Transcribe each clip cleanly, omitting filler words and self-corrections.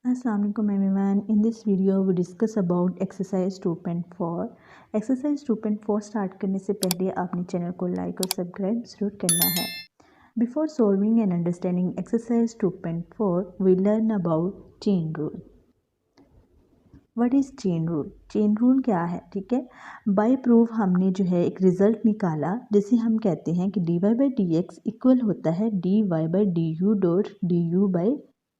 Assalamu alaikum everyone. In this video we discuss about exercise 2.4. Exercise 2.4 start करने से पहले आपने चैनल को लाइक और सब्सक्राइब जरूर करना है. Before solving and understanding exercise 2.4 we learn about chain rule. What is chain rule? Chain rule क्या है? ठीक है, बाय प्रूफ हमने जो है एक रिजल्ट निकाला जिसे हम कहते हैं कि dy by dx इक्वल होता है dy by du dot du by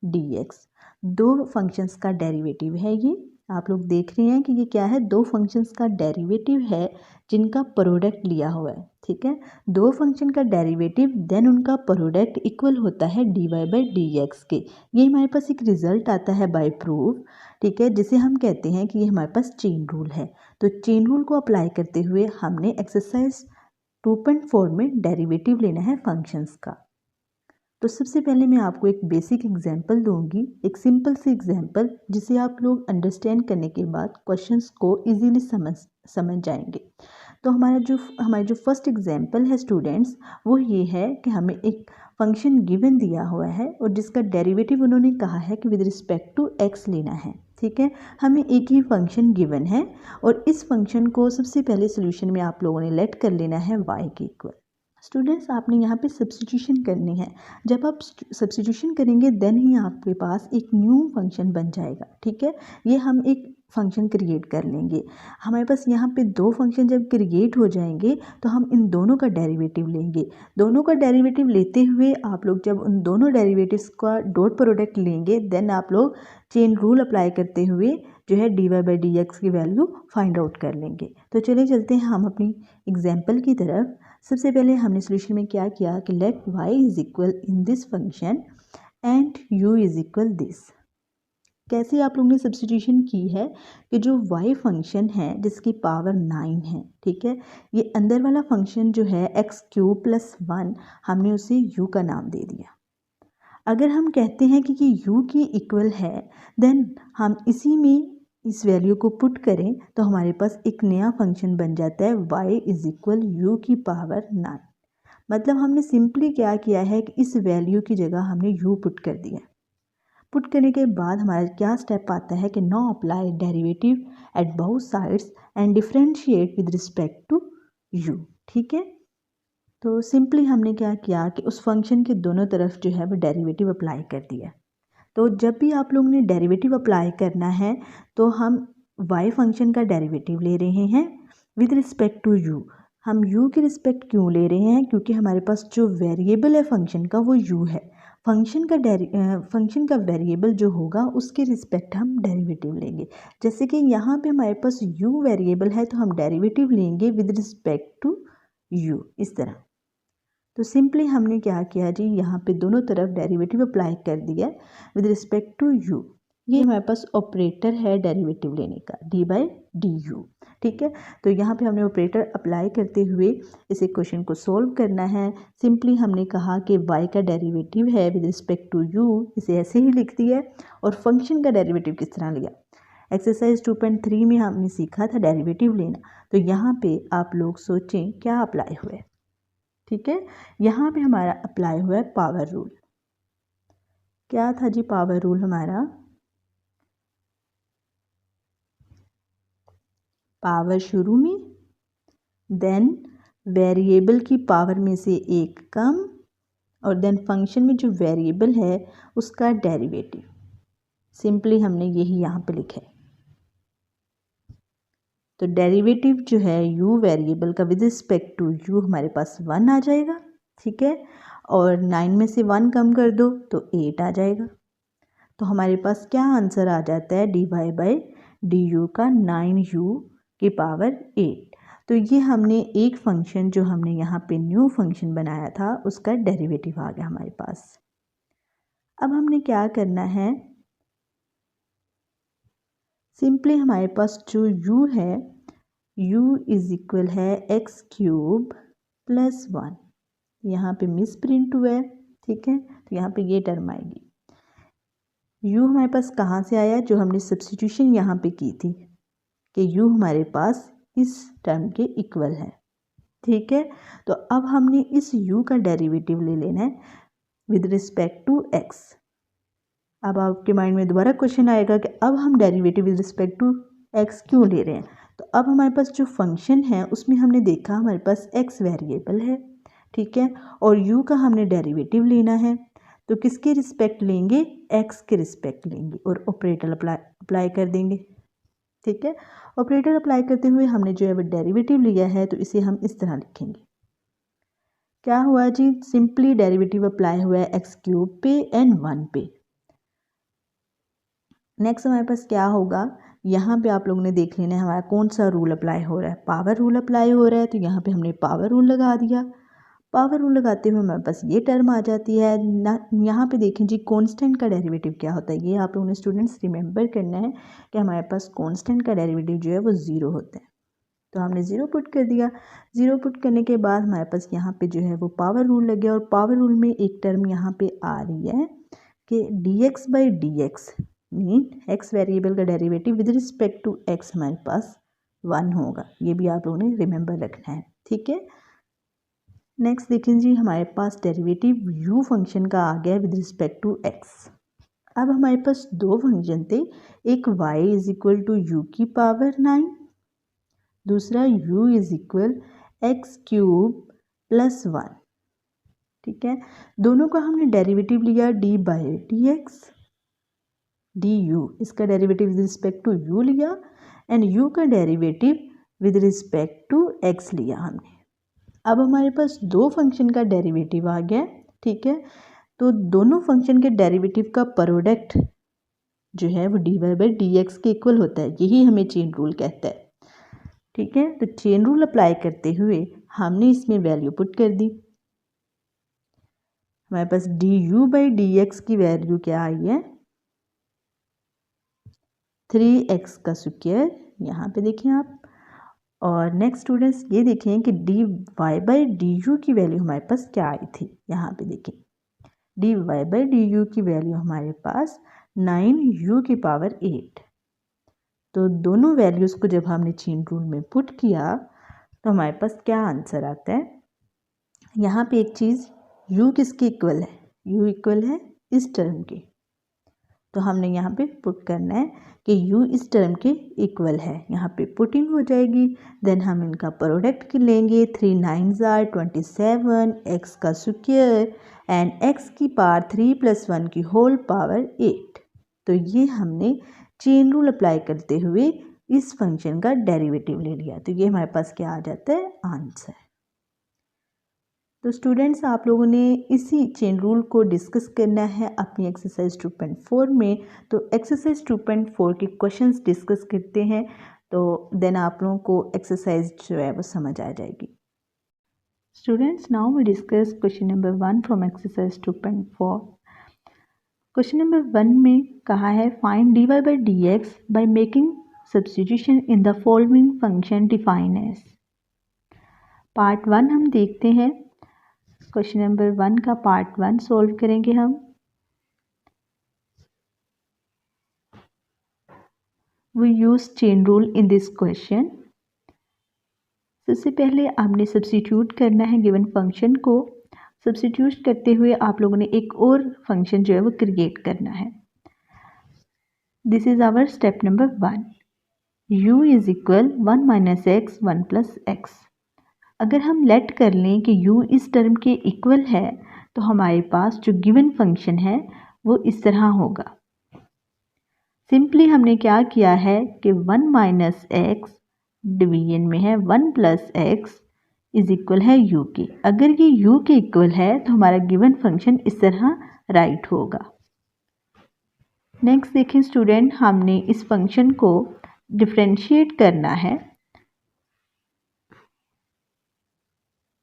dx. दो फंक्शंस का डेरिवेटिव है. ये आप लोग देख रहे हैं कि ये क्या है, दो फंक्शंस का डेरिवेटिव है जिनका प्रोडक्ट लिया हुआ है. ठीक है, दो फंक्शन का डेरिवेटिव देन उनका प्रोडक्ट इक्वल होता है dy by dx के. ये हमारे पास एक रिजल्ट आता है बाय प्रूफ. ठीक है, जिसे हम कहते हैं कि ये हमारे पास चेन रूल है. तो चेन रूल को अप्लाई करते हुए हमने एक्सरसाइज 2.4 में डेरिवेटिव लेना है फंक्शंस का. तो सबसे पहले मैं आपको एक बेसिक एग्जांपल दूंगी, एक सिंपल सी एग्जांपल जिसे आप लोग अंडरस्टैंड करने के बाद क्वेश्चंस को इजीली समझ जाएंगे. तो हमारी जो फर्स्ट एग्जांपल है स्टूडेंट्स, वो ये है कि हमें एक फंक्शन गिवन दिया हुआ है और जिसका डेरिवेटिव उन्होंने कहा है कि विद रिस्पेक्ट टू एक्स लेना है. ठीक है, हमें एक ही फंक्शन गिवन है और इस फंक्शन को सबसे पहले सोल्यूशन में आप लोगों ने लेट कर लेना है y के इक्वल. स्टूडेंट्स आपने यहाँ पे सब्स्टिट्यूशन करनी है. जब आप सब्स्टिट्यूशन करेंगे देन ही आपके पास एक न्यू फंक्शन बन जाएगा. ठीक है, ये हम एक फंक्शन क्रिएट कर लेंगे. हमारे पास यहाँ पे दो फंक्शन जब क्रिएट हो जाएंगे तो हम इन दोनों का डेरिवेटिव लेंगे. दोनों का डेरिवेटिव लेते हुए आप लोग जब उन दोनों डेरिवेटिव्स का डॉट प्रोडक्ट लेंगे देन आप लोग चेन रूल अप्लाई करते हुए जो है dy by dx की वैल्यू फाइंड आउट कर लेंगे. तो चलिए चलते हैं हम अपनी एग्जाम्पल की तरफ. सबसे पहले हमने सोल्यूशन में क्या किया कि let y is equal in this function and u is equal this. कैसे आप लोगों ने सब्स्टिट्यूशन की है कि जो y फंक्शन है जिसकी पावर 9 है. ठीक है, ये अंदर वाला फंक्शन जो है x³ + 1 हमने उसे u का नाम दे दिया. अगर हम कहते हैं कि u की इक्वल है देन हम इसी में इस वैल्यू को पुट करें तो हमारे पास एक नया फंक्शन बन जाता है y इज इक्वल u की पावर 9. मतलब हमने सिंपली क्या किया है कि इस वैल्यू की जगह हमने u पुट कर दिया. पुट करने के बाद हमारा क्या स्टेप आता है कि now apply derivative at both sides and differentiate with respect to u. ठीक है, तो सिंपली हमने क्या किया कि उस फंक्शन के दोनों तरफ जो है वो डेरिवेटिव अप्लाई कर दिया. तो जब भी आप लोगों ने डेरिवेटिव अप्लाई करना है तो हम y फंक्शन का डेरिवेटिव ले रहे हैं विद रिस्पेक्ट टू u. हम u की रिस्पेक्ट क्यों ले रहे हैं? क्योंकि हमारे पास जो वेरिएबल है फंक्शन का वो u है. फंक्शन का वेरिएबल जो होगा उसके रिस्पेक्ट हम डेरिवेटिव लेंगे. जैसे कि यहाँ पे हमारे पास u वेरिएबल है तो हम डेरिवेटिव लेंगे विद रिस्पेक्ट टू u, इस तरह. तो सिंपली हमने क्या किया जी, यहाँ पे दोनों तरफ डेरिवेटिव अप्लाई कर दिया विद रिस्पेक्ट टू u. ये हमारे पास ऑपरेटर है डेरिवेटिव लेने का dy by du. ठीक है, तो यहाँ पे हमने ऑपरेटर अप्लाई करते हुए इसे क्वेश्चन को सोल्व करना है. सिंपली हमने कहा कि y का डेरिवेटिव है विद रिस्पेक्ट टू u, इसे ऐसे ही लिख दिया. और फंक्शन का डेरिवेटिव किस तरह लिया, एक्सरसाइज 2.3 में हमने सीखा था डेरिवेटिव लेना. तो यहाँ पे आप लोग सोचें क्या अप्लाई हुआ है. ठीक है, यहाँ पे हमारा अप्लाई हुआ है पावर रूल. क्या था जी पावर रूल हमारा? पावर शुरू में देन वेरिएबल की पावर में से एक कम और देन फंक्शन में जो वेरिएबल है उसका डेरिवेटिव. सिंपली हमने यही यहाँ पे लिखा है. तो डेरिवेटिव जो है u वेरिएबल का विद रिस्पेक्ट टू u हमारे पास 1 आ जाएगा. ठीक है, और 9 में से 1 कम कर दो तो 8 आ जाएगा. तो हमारे पास क्या आंसर आ जाता है dy by du का 9u की पावर 8. तो ये हमने एक फंक्शन जो हमने यहाँ पे न्यू फंक्शन बनाया था उसका डेरिवेटिव आ गया हमारे पास. अब हमने क्या करना है, सिंपली हमारे पास जो u है u इज इक्वल है x³ + 1. यहाँ पे मिस प्रिंट हुआ है. ठीक है, तो यहाँ पे ये टर्म आएगी. u हमारे पास कहाँ से आया, जो हमने सब्स्टिट्यूशन यहाँ पे की थी कि u हमारे पास इस टर्म के इक्वल है. ठीक है, तो अब हमने इस u का डेरिवेटिव ले लेना है विद रिस्पेक्ट टू x. अब आपके माइंड में दोबारा क्वेश्चन आएगा कि अब हम derivative with respect to x क्यों ले रहे हैं। तो अब हमारे पास जो फंक्शन है उसमें हमने देखा हमारे पास एक्स वेरिएबल है, ठीक है, और यू का हमने डेरिवेटिव लेना है। तो किसके रिस्पेक्ट लेंगे, एक्स के रिस्पेक्ट लेंगे और ऑपरेटर अप्लाई कर देंगे, ठीक है। ऑपरेटर अप्लाई करते हुए हमने जो है वो डेरिवेटिव लिया है, तो इसे हम इस तरह लिखेंगे। क्या हुआ जी, सिंपली डेरिवेटिव अप्लाई हुआ है एक्स क्यूब पे एंड 1 पे। नेक्स्ट हमारे पास क्या होगा, यहाँ पे आप लोगों ने देख लेना है हमारा कौन सा रूल अप्लाई हो रहा है, पावर रूल अप्लाई हो रहा है। तो यहाँ पे हमने पावर रूल लगा दिया। पावर रूल लगाते हुए हमारे पास ये टर्म आ जाती है ना। यहाँ पे देखें जी, कांस्टेंट का डेरिवेटिव क्या होता है, ये आप लोगों ने स्टूडेंट्स रिमेंबर करना है कि हमारे पास कांस्टेंट का डेरिवेटिव जो है वो 0 होता है। तो हमने 0 पुट कर दिया। 0 पुट करने के बाद हमारे पास यहाँ पे जो है वो पावर रूल लग गया, और पावर रूल में एक टर्म यहाँ पे आ रही है कि dx by dx mean x variable का derivative with respect to x हमारे पास 1 होगा। ये भी आप लोगों ने रिमेंबर रखना है, ठीक है। नेक्स्ट देखें जी, हमारे पास डेरिवेटिव u फंक्शन का आ गया विद रिस्पेक्ट टू x। अब हमारे पास दो फंक्शन थे, एक y is equal to u की पावर 9, दूसरा u is equal x cube plus 1, ठीक है। दोनों का हमने डेरिवेटिव लिया d by d x d u, इसका derivative with respect to u लिया एंड u का derivative with respect to x लिया हमने। अब हमारे पास दो फंक्शन का डेरिवेटिव आ गया, ठीक है। तो दोनों फंक्शन के डेरिवेटिव का प्रोडक्ट जो है वो d y by d x के इक्वल होता है, यही हमें चेन रूल कहता है, ठीक है। तो चेन रूल अप्लाई करते हुए हमने इसमें वैल्यू पुट कर दी। हमारे पास d u by d x की वैल्यू क्या आई है, 3x का स्क्वायर, यहाँ पे देखें आप। और नेक्स्ट स्टूडेंट्स ये देखें कि d y by d u की वैल्यू हमारे पास क्या आई थी, यहाँ पे देखें d y by d u की वैल्यू हमारे पास 9u की पावर 8। तो दोनों वैल्यूज़ को जब हमने चेन रूल में पुट किया तो हमारे पास क्या आंसर आता है। यहाँ पे एक चीज़, u किसके इक्वल है, u इक्वल है इस टर्म के। तो हमने यहाँ पे पुट करना है कि u इस टर्म के इक्वल है, यहाँ पे पुटिंग हो जाएगी। देन हम इनका प्रोडक्ट लेंगे, 3 9s are 27, x का स्क्वायर एंड x की पावर 3 + 1 की होल पावर 8। तो ये हमने चेन रूल अप्लाई करते हुए इस फंक्शन का डेरिवेटिव ले लिया। तो ये हमारे पास क्या आ जाता है, आंसर। तो स्टूडेंट्स आप लोगों ने इसी चेन रूल को डिस्कस करना है अपनी एक्सरसाइज 2.4 में। तो एक्सरसाइज 2.4 के क्वेश्चंस डिस्कस करते हैं, तो देन आप लोगों को एक्सरसाइज जो है वो समझ आ जाएगी। Students now we discuss question number 1 from exercise 2.4। Question number 1 में कहा है find d y by d x by making substitution in the following function define as. Part 1 हम देखते हैं। क्वेश्चन नंबर 1 का पार्ट 1 सॉल्व करेंगे हम। We use chain rule in this question. सबसे पहले आपने सब्स्टिट्यूट करना है गिवन फंक्शन को। सब्स्टिट्यूट करते हुए आप लोगों ने एक और फंक्शन जो है वो क्रिएट करना है। This is our step number 1। u is equal 1 minus x 1 plus x. अगर हम लेट कर लें कि u इस टर्म के इक्वल है तो हमारे पास जो गिवन फंक्शन है वो इस तरह होगा। सिंपली हमने क्या किया है कि 1 माइनस एक्स डिवीजन में है 1 प्लस एक्स इज इक्वल है u के। अगर ये u के इक्वल है तो हमारा गिवन फंक्शन इस तरह राइट होगा। नेक्स्ट देखें स्टूडेंट, हमने इस फंक्शन को डिफरेंशिएट करना है।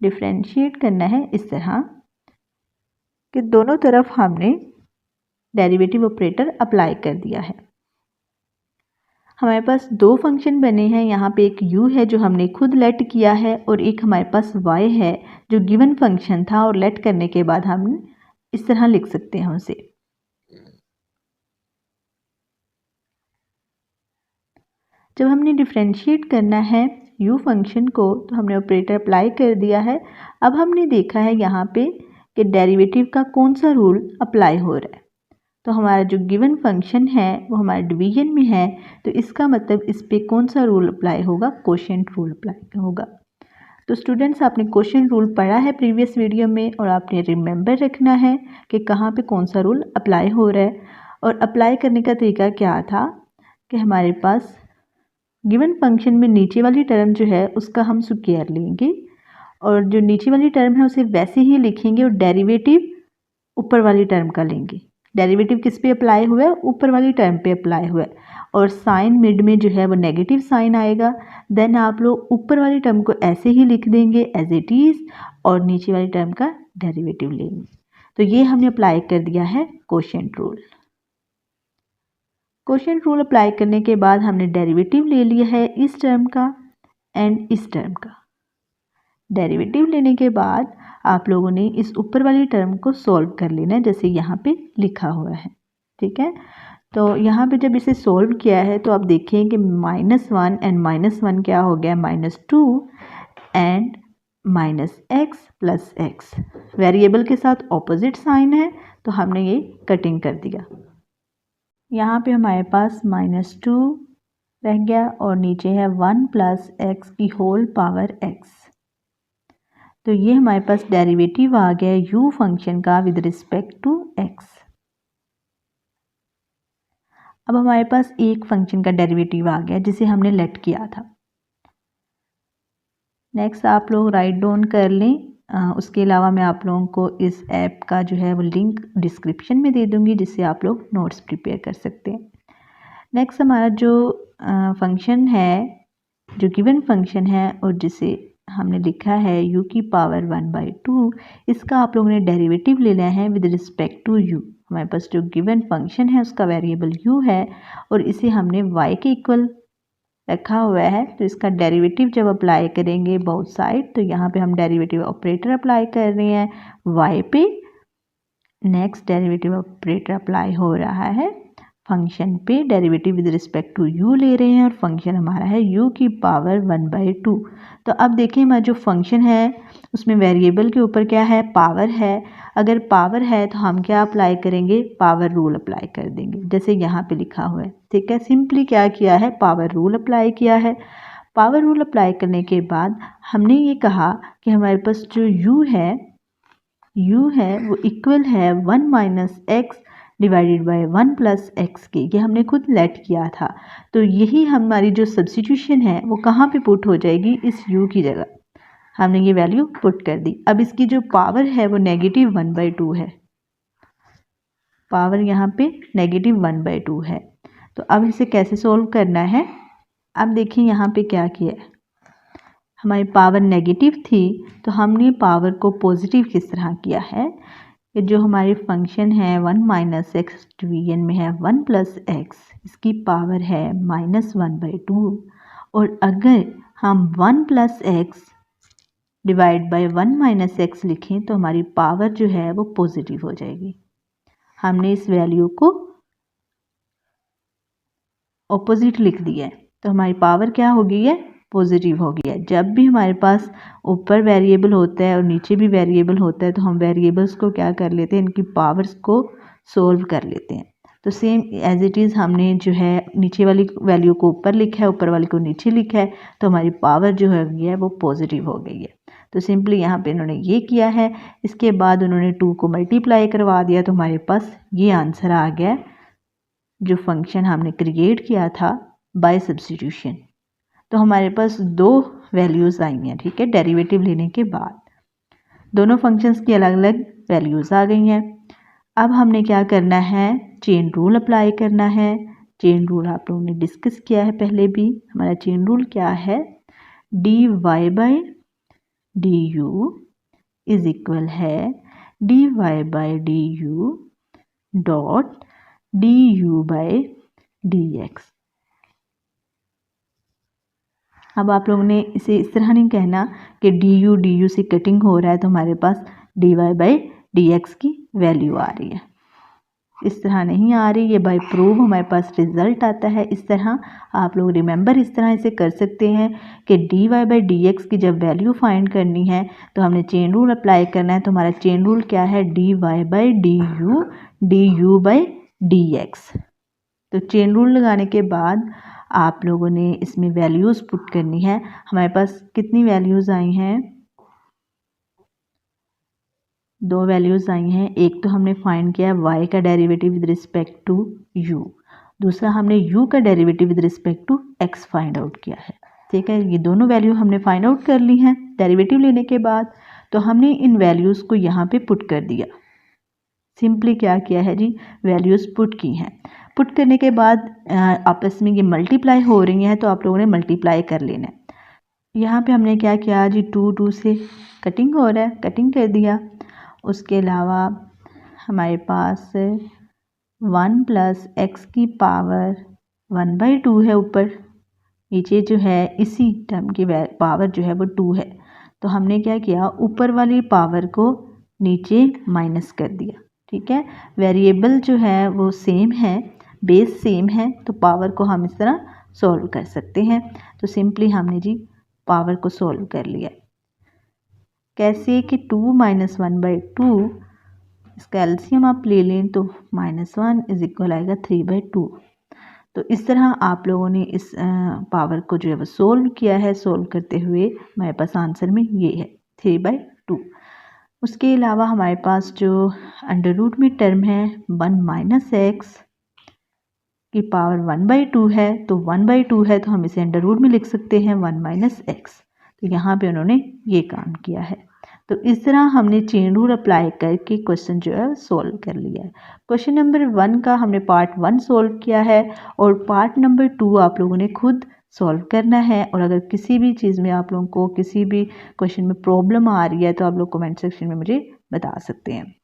डिफरेंशिएट करना है इस तरह कि दोनों तरफ हमने डेरिवेटिव ऑपरेटर अप्लाई कर दिया है। हमारे पास दो फंक्शन बने हैं, यहाँ पे एक u है जो हमने खुद लेट किया है और एक हमारे पास y है जो गिवन फंक्शन था और लेट करने के बाद हम इस तरह लिख सकते हैं उसे। जब हमने डिफरेंशिएट करना है u फंक्शन को तो हमने ऑपरेटर अप्लाई कर दिया है। अब हमने देखा है यहाँ पे कि डेरिवेटिव का कौन सा रूल अप्लाई हो रहा है। तो हमारा जो गिवन फंक्शन है वो हमारा डिवीजन में है, तो इसका मतलब इस पे कौन सा रूल अप्लाई होगा, कोशेंट रूल अप्लाई होगा। तो स्टूडेंट्स आपने कोशेंट रूल पढ़ा है प्रीवियस वीडियो में और आपने रिमेंबर रखना है कि कहाँ पे कौन सा रूल अप्लाई हो रहा है। और अप्लाई करने का तरीका क्या था कि हमारे पास गिवन फंक्शन में नीचे वाली टर्म जो है उसका हम स्क्वायर लेंगे और जो नीचे वाली टर्म है उसे वैसे ही लिखेंगे और डेरिवेटिव ऊपर वाली टर्म का लेंगे। डेरिवेटिव किस पे अप्लाई हुआ है, ऊपर वाली टर्म पे अप्लाई हुआ है और साइन मिड में जो है वो नेगेटिव साइन आएगा। देन आप लोग ऊपर वाली टर्म को ऐसे ही लिख देंगे एज इट इज़ और नीचे वाली टर्म का डेरिवेटिव लेंगे। तो ये हमने अप्लाई कर दिया है quotient rule. Quotient rule apply करने के बाद हमने डेरिवेटिव ले लिया है इस टर्म का एंड इस टर्म का। डेरिवेटिव लेने के बाद आप लोगों ने इस ऊपर वाली टर्म को सॉल्व कर लेना है जैसे यहाँ पे लिखा हुआ है, ठीक है। तो यहाँ पे जब इसे सॉल्व किया है तो आप देखिए कि -1 एंड -1 क्या हो गया, -2 एंड -x + x। वेरिएबल के साथ ऑपोजिट साइन है तो हमने ये कटिंग कर दिया। यहाँ पे हमारे पास -2 रह गया और नीचे है 1 + x की होल पावर x। तो ये हमारे पास डेरिवेटिव आ गया u फंक्शन का विद रिस्पेक्ट टू x। अब हमारे पास एक फंक्शन का डेरिवेटिव आ गया जिसे हमने लेट किया था। नेक्स्ट आप लोग राइट डाउन कर लें। उसके अलावा मैं आप लोगों को इस ऐप का जो है वो लिंक डिस्क्रिप्शन में दे दूंगी जिससे आप लोग नोट्स प्रिपेयर कर सकते हैं। नेक्स्ट हमारा जो फंक्शन है, जो गिवन फंक्शन है और जिसे हमने लिखा है u की पावर 1/2, इसका आप लोगों ने डेरिवेटिव लेना है विद रिस्पेक्ट टू u। हमारे पास जो गिवन फंक्शन है उसका वेरिएबल u है और इसे हमने y के इक्वल रखा हुआ है, तो इसका डेरिवेटिव जब अप्लाई करेंगे बोथ साइड, तो यहाँ पे हम डेरिवेटिव ऑपरेटर अप्लाई कर रहे हैं y पे। नेक्स्ट डेरिवेटिव ऑपरेटर अप्लाई हो रहा है फंक्शन पे, derivative with respect to u ले रहे हैं और फंक्शन हमारा है u की पावर 1/2। तो अब देखिए हमारा जो फंक्शन है उसमें वेरिएबल के ऊपर क्या है, पावर है। अगर पावर है तो हम क्या अप्लाई करेंगे, पावर रूल अप्लाई कर देंगे जैसे यहाँ पे लिखा हुआ है, ठीक है। सिंपली क्या किया है, पावर रूल अप्लाई किया है। पावर रूल अप्लाई करने के बाद हमने ये कहा कि हमारे पास जो u है वो इक्वल है 1 - x डिवाइडेड बाय 1 + x के। ये हमने खुद लेट किया था, तो यही हमारी जो सब्स्टिट्यूशन है वो कहाँ पे पुट हो जाएगी, इस u की जगह हमने ये वैल्यू पुट कर दी। अब इसकी जो पावर है वो -1/2 है, पावर यहाँ पे -1/2 है। तो अब इसे कैसे सोल्व करना है, अब देखिए यहाँ पे क्या किया है, हमारी पावर नेगेटिव थी तो हमने पावर को पॉजिटिव किस तरह किया है, कि जो हमारी फंक्शन है 1 - x डिवीजन में है 1 + x, इसकी पावर है -1/2 और अगर हम 1 + x डिवाइड बाय 1 - x लिखें तो हमारी पावर जो है वो पॉजिटिव हो जाएगी। हमने इस वैल्यू को ऑपोजिट लिख दिया है तो हमारी पावर क्या हो गई है, पॉजिटिव हो गया है। जब भी हमारे पास ऊपर वेरिएबल होता है और नीचे भी वेरिएबल होता है तो हम वेरिएबल्स को क्या कर लेते हैं, इनकी पावर्स को सोल्व कर लेते हैं। तो सेम एज इट इज़ हमने जो है नीचे वाली वैल्यू को ऊपर लिखा है, ऊपर वाली को नीचे लिखा है, तो हमारी पावर जो है वो पॉजिटिव हो गई है। तो सिंपली यहाँ पे इन्होंने ये किया है, इसके बाद उन्होंने 2 को मल्टीप्लाई करवा दिया तो हमारे पास ये आंसर आ गया जो फंक्शन हमने क्रिएट किया था बाय सब्स्टिट्यूशन। तो हमारे पास 2 वैल्यूज़ आई हैं, ठीक है। डेरिवेटिव लेने के बाद दोनों फंक्शंस की अलग अलग वैल्यूज़ आ गई हैं। अब हमने क्या करना है, चेन रूल अप्लाई करना है। चेन रूल आप लोगों ने डिस्कस किया है पहले भी। हमारा चेन रूल क्या है, dy/du इज इक्वल है dy/du डॉट du/dx। अब आप लोगों ने इसे इस तरह नहीं कहना कि du से कटिंग हो रहा है तो हमारे पास dy/dx की वैल्यू आ रही है, इस तरह नहीं आ रही। ये बाय प्रूव हमारे पास रिजल्ट आता है। इस तरह आप लोग रिमेंबर इस तरह इसे कर सकते हैं कि dy/dx की जब वैल्यू फाइंड करनी है तो हमने चेन रूल अप्लाई करना है। तो हमारा चेन रूल क्या है, dy/du du/dx dx। तो चेन रूल लगाने के बाद आप लोगों ने इसमें वैल्यूज़ पुट करनी है। हमारे पास कितनी वैल्यूज़ आई हैं, 2 वैल्यूज़ आई हैं। एक तो हमने फाइंड किया y का derivative with respect to u, दूसरा हमने u का derivative with respect to x find out किया है। ठीक है, ये दोनों वैल्यू हमने फाइंड आउट कर ली हैं डेरिवेटिव लेने के बाद। तो हमने इन वैल्यूज़ को यहाँ पे पुट कर दिया। सिंपली क्या किया है जी, वैल्यूज़ पुट की हैं। पुट करने के बाद आपस में ये मल्टीप्लाई हो रही हैं, तो आप लोगों ने मल्टीप्लाई कर लेना है। यहाँ पे हमने क्या किया जी, 2 से कटिंग हो रहा है, कटिंग कर दिया। उसके अलावा हमारे पास 1 प्लस एक्स की पावर 1/2 है ऊपर, नीचे जो है इसी टर्म की पावर जो है वो 2 है। तो हमने क्या किया, ऊपर वाली पावर को नीचे माइनस कर दिया। ठीक है, वेरिएबल जो है वो सेम है, बेस सेम है, तो पावर को हम इस तरह सॉल्व कर सकते हैं। तो सिंपली हमने जी पावर को सॉल्व कर लिया। कैसे कि 2 - 1/2, इसका एलसीएम आप ले लें तो -1 = आएगा 3/2। तो इस तरह आप लोगों ने इस पावर को जो है वो सोल्व किया है। सोल्व करते हुए हमारे पास आंसर में ये है 3/2। उसके अलावा हमारे पास जो अंडर रूट में टर्म है 1 - x की पावर 1/2 है, तो 1/2 है तो हम इसे अंडर रूट में लिख सकते हैं 1 - x। तो यहाँ पे उन्होंने ये काम किया है। तो इस तरह हमने चेन रूल अप्लाई करके क्वेश्चन जो है सोल्व कर लिया है। क्वेश्चन नंबर 1 का हमने पार्ट 1 सोल्व किया है और पार्ट नंबर 2 आप लोगों ने खुद सॉल्व करना है। और अगर किसी भी चीज़ में आप लोगों को किसी भी क्वेश्चन में प्रॉब्लम आ रही है तो आप लोग कमेंट सेक्शन में मुझे बता सकते हैं।